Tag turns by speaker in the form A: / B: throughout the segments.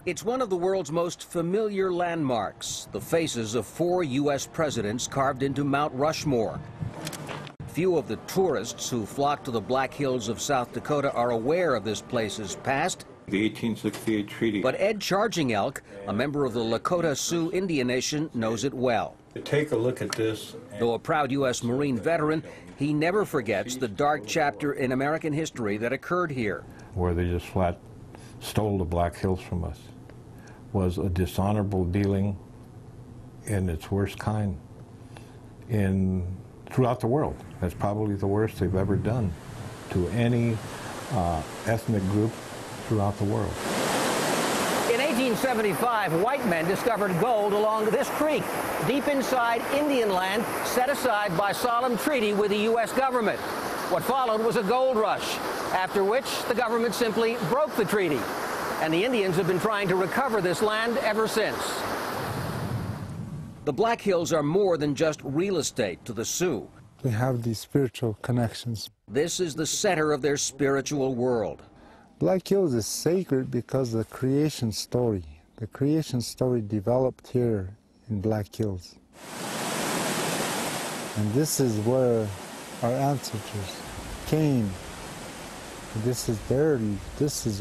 A: It's one of the world's most familiar landmarks, the faces of 4 U.S. presidents carved into Mount Rushmore. Few of the tourists who flock to the Black Hills of South Dakota are aware of this place's past.
B: The 1868 treaty.
A: But Ed Charging Elk, a member of the Lakota Sioux Indian Nation, knows it well.
B: Take a look at this.
A: Though a proud U.S. Marine veteran, he never forgets the dark chapter in American history that occurred here.
C: Where they just flat stole the Black Hills from us was a dishonorable dealing in its worst kind throughout the world. That's probably the worst they've ever done to any ethnic group throughout the world.
A: In 1875, white men discovered gold along this creek, deep inside Indian land set aside by solemn treaty with the U.S. government. What followed was a gold rush, after which the government simply broke the treaty. And the Indians have been trying to recover this land ever since. The Black Hills are more than just real estate to the Sioux.
D: They have these spiritual connections.
A: This is the center of their spiritual world.
D: Black Hills is sacred because of the creation story. The creation story developed here in Black Hills. And this is where our ancestors came. This is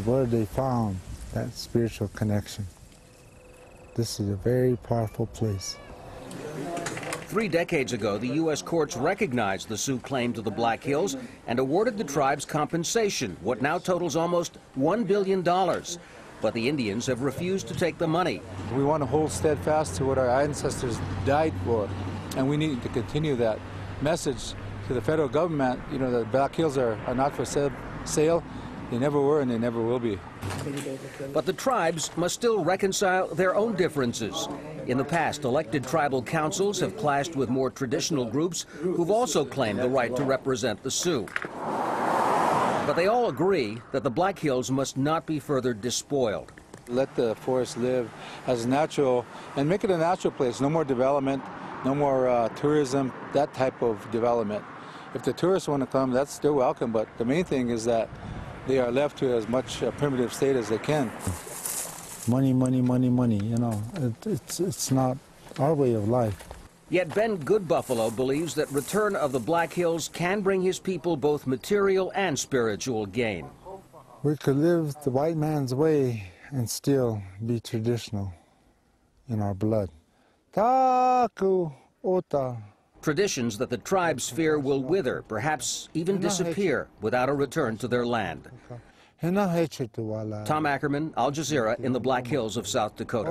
D: where they found that spiritual connection. This is a very powerful place.
A: 3 decades ago, the U.S. courts recognized the Sioux claim to the Black Hills and awarded the tribes compensation, what now totals almost $1 billion. But the Indians have refused to take the money.
E: We want to hold steadfast to what our ancestors died for, and we need to continue that message to the federal government. You know, the Black Hills are not for sale. They never were and they never will be.
A: But the tribes must still reconcile their own differences. In the past, elected tribal councils have clashed with more traditional groups who've also claimed the right to represent the Sioux. But they all agree that the Black Hills must not be further despoiled.
E: Let the forest live as natural and make it a natural place. No more development, no more tourism, that type of development. If the tourists want to come, they're welcome, but the main thing is that they are left to as much primitive state as they can.
D: Money, money, money, money, you know, it's not our way of life.
A: Yet Ben Goodbuffalo believes that return of the Black Hills can bring his people both material and spiritual gain.
D: We could live the white man's way and still be traditional in our blood. Taku ota.
A: Traditions that the tribes fear will wither, perhaps even disappear, without a return to their land. Tom Ackerman, Al Jazeera, in the Black Hills of South Dakota.